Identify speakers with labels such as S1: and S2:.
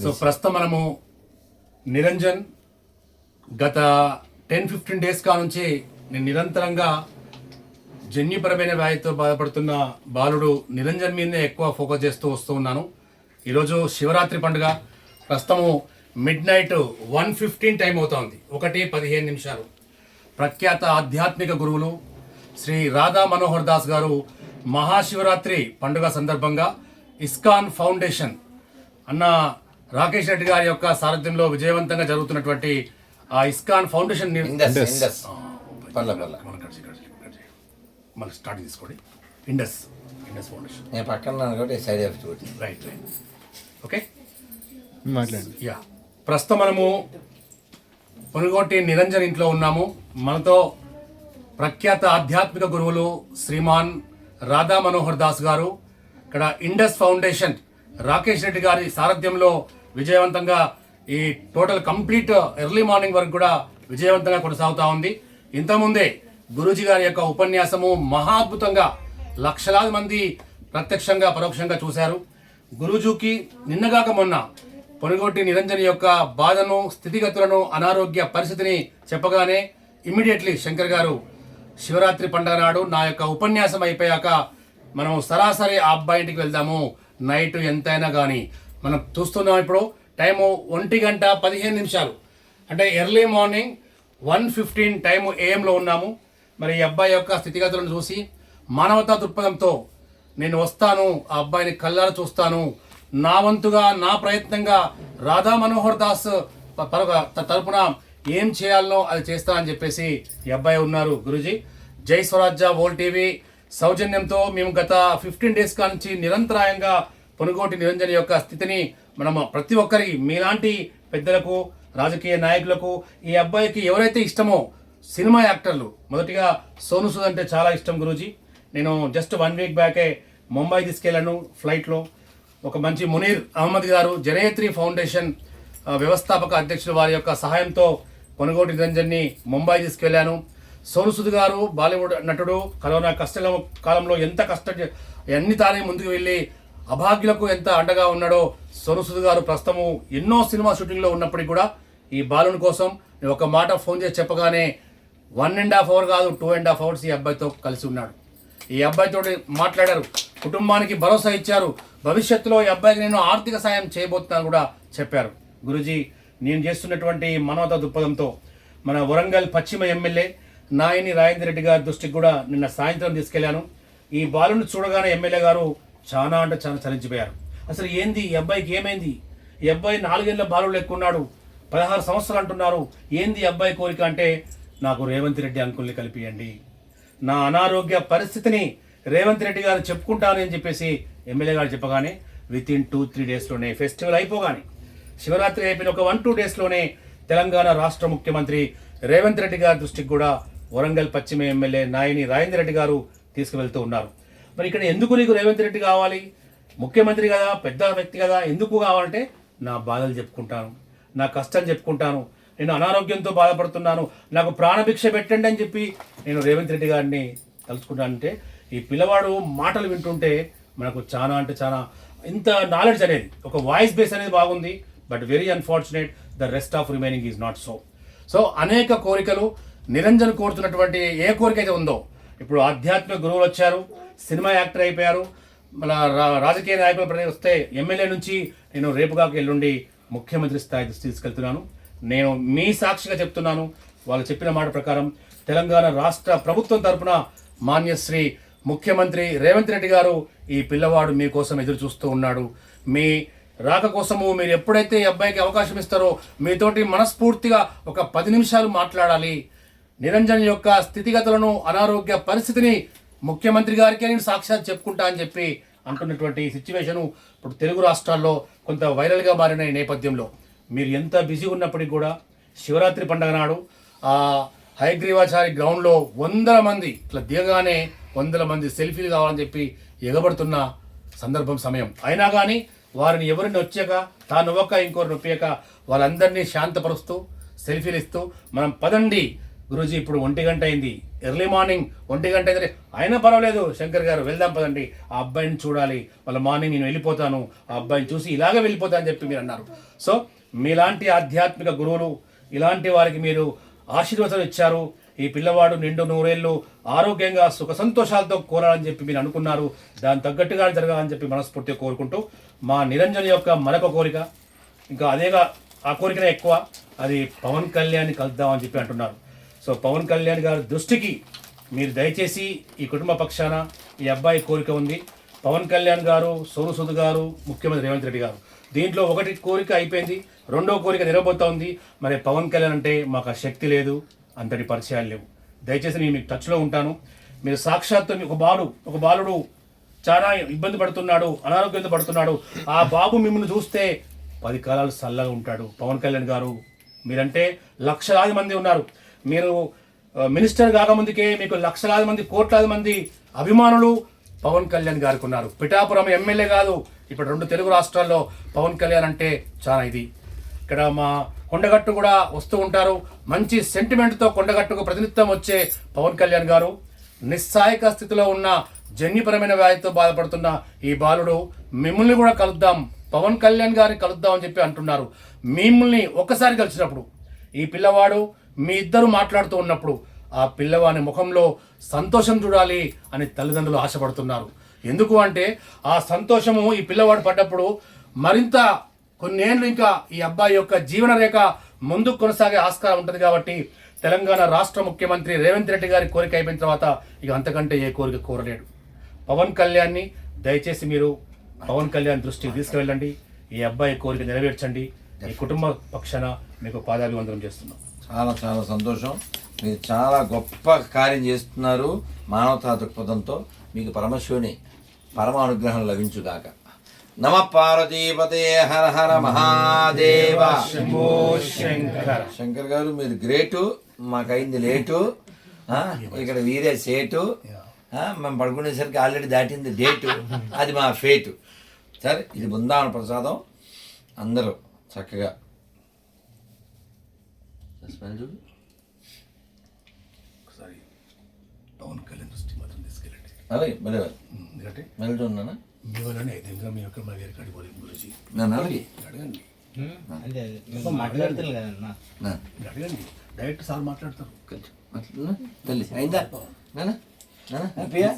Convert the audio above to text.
S1: So ప్రస్తుతం మనము నిరంజన్ గత 10-15 డేస్ కా నుంచి నేను నిరంతరంగా జన్యుపరమైన వ్యాధితో బాధపడుతున్న బాలుడు నిరంజన్ మీదనే ఎక్కువ ఫోకస్ చేస్తూ వస్తూ ఉన్నాను. ఈరోజు శివరాత్రి పండుగ. ప్రస్తుతము మిడ్-నైట్ 1:15 టైం అవుతోంది, 1:15. ప్రఖ్యాత ఆధ్యాత్మిక గురువులు శ్రీ రాధా మనోహర్ దాస్ గారు మహాశివరాత్రి పండుగ సందర్భంగా ఇస్కాన్ ఫౌండేషన్ అన్న రాకేష్ రెడ్డి గారి యొక్క సారథ్యంలో విజయవంతంగా జరుగుతున్నటువంటి ఆ ఇస్కాన్ ఫౌండేషన్ స్టార్ట్ తీసుకోండి. ఇండస్ ఫౌండేషన్
S2: నేను పక్కన సైడ్
S1: రైట్ ఓకే మాట్లాడండి. యా ప్రస్తుతం మనము పొనుగోటి నిరంజన్ ఇంట్లో ఉన్నాము. మనతో ప్రఖ్యాత ఆధ్యాత్మిక గురువులు శ్రీమాన్ రాధా మనోహర్ దాస్ గారు, ఇక్కడ ఇండస్ ఫౌండేషన్ రాకేష్ రెడ్డి గారి సారథ్యంలో విజయవంతంగా ఈ టోటల్ కంప్లీట్ ఎర్లీ మార్నింగ్ వరకు కూడా విజయవంతంగా కొనసాగుతూ ఉంది. ఇంతకుముందే గురూజీ గారి యొక్క ఉపన్యాసము మహా అద్భుతంగా లక్షలాది మంది ప్రత్యక్షంగా పరోక్షంగా చూశారు. గురూజీకి నిన్నగాక మొన్న పొనుగోటి నిరంజన్ యొక్క బాధను, స్థితిగతులను, అనారోగ్య పరిస్థితిని చెప్పగానే ఇమ్మీడియట్లీ శంకర్ గారు శివరాత్రి పండుగ నాడు నా యొక్క ఉపన్యాసం అయిపోయాక మనం సరాసరి ఆ అబ్బాయి ఇంటికి వెళ్దాము, నైట్ ఎంతైనా కానీ మనం చూస్తున్నాం. ఇప్పుడు టైము 1:15 అంటే ఎర్లీ మార్నింగ్ 1:15 టైము AM ఉన్నాము. మరి ఈ అబ్బాయి యొక్క స్థితిగతులను చూసి మానవతా దృక్పథంతో నేను వస్తాను, ఆ అబ్బాయిని కళ్ళారా చూస్తాను, నా వంతుగా నా ప్రయత్నంగా రాధా మనోహర్ దాస్ తరపున ఏం చేయాలనో అది చేస్తానని చెప్పేసి ఈ అబ్బాయి ఉన్నారు. గురూజీ జై స్వరాజ్య వరల్డ్ టీవీ సౌజన్యంతో మేము గత 15 డేస్ నుంచి నిరంతరాయంగా పొనుగోటి నిరంజన్ యొక్క స్థితిని మనం ప్రతి ఒక్కరికి, మీలాంటి పెద్దలకు, రాజకీయ నాయకులకు, ఈ అబ్బాయికి ఎవరైతే ఇష్టమో సినిమా యాక్టర్లు, మొదటిగా సోను సూద్ అంటే చాలా ఇష్టం గురూజీ. నేను జస్ట్ 1 వీక్ బ్యాకే ముంబై తీసుకెళ్లాను ఫ్లైట్లో. ఒక మంచి మునీర్ అహ్మద్ గారు జనయత్రి ఫౌండేషన్ వ్యవస్థాపక అధ్యక్షులు వారి యొక్క సహాయంతో పొనుగోటి నిరంజన్ని ముంబై తీసుకెళ్లాను. సోను సూద్ గారు బాలీవుడ్ నటుడు, కరోనా కష్ట కాలంలో ఎంత అన్ని తానే ముందుకు వెళ్ళి అభాగ్యులకు ఎంత అండగా ఉన్నాడో సోను సూద్ గారు ప్రస్తుతము ఎన్నో సినిమా షూటింగ్లో ఉన్నప్పటికీ కూడా ఈ బాలుని కోసం నేను ఒక మాట ఫోన్ చేసి చెప్పగానే 1.5 hours కాదు 2.5 hours ఈ అబ్బాయితో కలిసి ఉన్నాడు. ఈ అబ్బాయితో మాట్లాడారు, కుటుంబానికి భరోసా ఇచ్చారు, భవిష్యత్తులో ఈ అబ్బాయికి నేను ఆర్థిక సాయం చేయబోతున్నాను కూడా చెప్పారు. గురూజీ నేను చేస్తున్నటువంటి మానవతా దృక్పథంతో మన వరంగల్ పశ్చిమ ఎమ్మెల్యే నాయని రాజేంద్ర రెడ్డి గారి దృష్టికి కూడా నిన్న సాయంత్రం తీసుకెళ్లాను. ఈ బాలుని చూడగానే ఎమ్మెల్యే గారు చాలా అంటే చాలా చలించిపోయారు. అసలు ఏంది ఈ అబ్బాయికి ఏమైంది? ఈ అబ్బాయి 4 ఏళ్ల బాలుడు ఎక్కున్నాడు, 16 సంవత్సరాలు అంటున్నారు, ఏంది ఈ అబ్బాయి కోరిక అంటే నాకు రేవంత్ రెడ్డి అంకుల్ని కలిపియండి, నా అనారోగ్య పరిస్థితిని రేవంత్ రెడ్డి గారు చెప్పుకుంటాను అని చెప్పేసి ఎమ్మెల్యే గారు చెప్పగానే వితిన్ 2-3 డేస్లోనే ఫెస్టివల్ అయిపోగానే, శివరాత్రి అయిపోయిన ఒక 1-2 డేస్లోనే తెలంగాణ రాష్ట్ర ముఖ్యమంత్రి రేవంత్ రెడ్డి గారి దృష్టికి కూడా వరంగల్ పశ్చిమ ఎమ్మెల్యే నాయని రాజేంద్ర రెడ్డి గారు తీసుకువెళ్తూ ఉన్నారు. మరి ఇక్కడ ఎందుకు నీకు రేవంత్ రెడ్డి కావాలి? ముఖ్యమంత్రి కదా, పెద్ద వ్యక్తి కదా, ఎందుకు కావాలంటే నా బాధలు చెప్పుకుంటాను, నా కష్టం చెప్పుకుంటాను, నేను అనారోగ్యంతో బాధపడుతున్నాను, నాకు ప్రాణభిక్ష పెట్టండి అని చెప్పి నేను రేవంత్ రెడ్డి గారిని తలుచుకుంటానంటే ఈ పిల్లవాడు మాటలు వింటుంటే మనకు చాలా అంటే చాలా ఇంత నాలెడ్జ్ అనేది, ఒక వాయిస్ బేస్ అనేది బాగుంది. But very unfortunate the rest of remaining is not so అనేక కోరికలు నిరంజన్ కోరుతున్నటువంటి ఏ కోరిక అయితే ఉందో, ఇప్పుడు ఆధ్యాత్మిక గురువులు వచ్చారు, సినిమా యాక్టర్ అయిపోయారు, మన రాజకీయ నాయకులు వస్తే ఎమ్మెల్యే నుంచి నేను రేపుగాకు ఎల్లుండి ముఖ్యమంత్రి స్థాయి తీసుకెళ్తున్నాను. నేను మీ సాక్షిగా చెప్తున్నాను, వాళ్ళు చెప్పిన మాట ప్రకారం తెలంగాణ రాష్ట్ర ప్రభుత్వం తరఫున మాన్యశ్రీ ముఖ్యమంత్రి రేవంత్ రెడ్డి గారు ఈ పిల్లవాడు మీకోసం ఎదురు చూస్తూ ఉన్నాడు. మీ రాక కోసము మీరు ఎప్పుడైతే ఈ అబ్బాయికి అవకాశం ఇస్తారో మీతోటి మనస్ఫూర్తిగా ఒక 10 నిమిషాలు మాట్లాడాలి. నిరంజన్ యొక్క స్థితిగతులను, అనారోగ్య పరిస్థితిని ముఖ్యమంత్రి గారికి నేను సాక్షాత్ చెప్పుకుంటా అని చెప్పి అంటున్నటువంటి సిచ్యువేషను ఇప్పుడు తెలుగు రాష్ట్రాల్లో కొంత వైరల్గా మారిన ఈ నేపథ్యంలో మీరు ఎంత బిజీ ఉన్నప్పటికీ కూడా శివరాత్రి పండుగ నాడు ఆ హయగ్రీవాచారి గ్రౌండ్లో 100 మంది ఇట్లా దిగగానే 100 మంది సెల్ఫీలు కావాలని చెప్పి ఎగబడుతున్న సమయం అయినా కానీ వారిని ఎవరిని వచ్చాక తాను నవ్వక ఇంకోరు నొప్పాక వాళ్ళందరినీ శాంతపరుస్తూ సెల్ఫీలు ఇస్తూ మనం పదండి గురూజీ ఇప్పుడు 1 గంట అయింది, ఎర్లీ మార్నింగ్ 1 గంట అయితే అయినా పర్వాలేదు శంకర్ గారు వెళ్దాం పదండి, ఆ అబ్బాయిని చూడాలి, వాళ్ళ మార్నింగ్ నేను వెళ్ళిపోతాను, ఆ అబ్బాయిని చూసి ఇలాగే వెళ్ళిపోతా అని చెప్పి మీరు అన్నారు. సో మీలాంటి ఆధ్యాత్మిక గురువులు ఇలాంటి వారికి మీరు ఆశీర్వచనం ఇచ్చారు. ఈ పిల్లవాడు నిండు 100 ఏళ్ళు ఆరోగ్యంగా సుఖ సంతోషాలతో కోరాలని చెప్పి మీరు అనుకున్నారు. దాని తగ్గట్టుగా జరగాలని చెప్పి మనస్ఫూర్తిగా కోరుకుంటూ, మా నిరంజన్ యొక్క మరొక కోరిక, ఇంకా అదేగా ఆ కోరికనే ఎక్కువ, అది పవన్ కళ్యాణ్ కలుద్దామని చెప్పి అంటున్నారు. సో పవన్ కళ్యాణ్ గారి దృష్టికి మీరు దయచేసి ఈ కుటుంబ పక్షాన ఈ అబ్బాయి కోరిక ఉంది. పవన్ కళ్యాణ్ గారు, సోను సూద్ గారు, ముఖ్యమంత్రి రేవంత్ రెడ్డి గారు, దీంట్లో ఒకటి కోరిక అయిపోయింది, రెండో కోరిక నెరవేరుతూ ఉంది. మరి పవన్ కళ్యాణ్ అంటే మాకు ఆ శక్తి లేదు, అంతటి పరిచయాలు లేవు. దయచేసి నేను మీకు టచ్లో ఉంటాను. మీరు సాక్షాత్తు ఒక బాలుడు చాలా ఇబ్బంది పడుతున్నాడు, అనారోగ్యంతో పడుతున్నాడు, ఆ బాబు మిమ్మల్ని చూస్తే 10 కాలాలు చల్లగా ఉంటాడు. పవన్ కళ్యాణ్ గారు మీరంటే లక్షలాది మంది ఉన్నారు. మీరు మినిస్టర్ కాకముందుకే మీకు లక్షలాది మంది, కోట్లాది మంది అభిమానులు పవన్ కళ్యాణ్ గారికి ఉన్నారు. పిఠాపురం ఎమ్మెల్యే కాదు, ఇప్పుడు 2 తెలుగు రాష్ట్రాల్లో పవన్ కళ్యాణ్ అంటే చాలా ఇది. ఇక్కడ మా కొండగట్టు కూడా వస్తూ ఉంటారు. మంచి సెంటిమెంట్తో కొండగట్టుకు ప్రతినిత్యం వచ్చే పవన్ కళ్యాణ్ గారు నిస్సాయక స్థితిలో ఉన్న జన్యుపరమైన వ్యాధితో బాధపడుతున్న ఈ బాలుడు మిమ్మల్ని కూడా కలుద్దాం, పవన్ కళ్యాణ్ గారిని కలుద్దాం అని చెప్పి అంటున్నారు. మిమ్మల్ని ఒక్కసారి కలిసినప్పుడు ఈ పిల్లవాడు మీ ఇద్దరు మాట్లాడుతూ ఉన్నప్పుడు ఆ పిల్లవాని ముఖంలో సంతోషం చూడాలి అని తల్లిదండ్రులు ఆశపడుతున్నారు. ఎందుకు అంటే ఆ సంతోషము ఈ పిల్లవాడు పడ్డప్పుడు మరింత కొన్నేళ్ళు ఇంకా ఈ అబ్బాయి యొక్క జీవన రేఖ ముందుకు కొనసాగే ఆస్కారం ఉంటుంది. కాబట్టి తెలంగాణ రాష్ట్ర ముఖ్యమంత్రి రేవంత్ రెడ్డి గారి కోరిక అయిపోయిన తర్వాత ఇక అంతకంటే ఏ కోరిక కోరలేడు. పవన్ కళ్యాణ్ని దయచేసి మీరు పవన్ కళ్యాణ్ దృష్టికి తీసుకువెళ్ళండి, ఈ అబ్బాయి కోరిక నెరవేర్చండి. ఈ కుటుంబ పక్షాన మీకు పాదాభివందనం చేస్తున్నాం.
S2: చాలా చాలా సంతోషం. మీరు చాలా గొప్ప కార్యం చేస్తున్నారు. మానవతా దృక్పథంతో మీకు పరమశివుని పరమ అనుగ్రహం లభించుగాక. నమ పార్వతీపతే హర హర మహాదేవ. శంకర్ గారు మీరు గ్రేటు, మాకైంది లేటు. ఇక్కడ వీరే సేటు, మేము పడుకునేసరికి ఆల్రెడీ దాటింది డేటు, అది మా ఫేటు. సరే, ఇది బృందావన ప్రసాదం. అందరూ చక్కగా చూడు.
S1: ఒకసారి పవన్ కళ్యాణ్ దృష్టి మాత్రం తీసుకెళ్ళండి.
S2: అలాగే భలే
S1: ఎందుకంటే
S2: వెళ్తున్నానా
S1: మీ వల్లనే అయితే మీ యొక్క మా గారికి అడిపోలేదు గురించి
S2: నన్ను అలాగే
S1: అడగండి,
S3: మాట్లాడుతున్నా
S1: అడగండి, డైరెక్ట్ సార్ మాట్లాడతారు.
S2: తల్లి అయిందా నాన్న నాన్న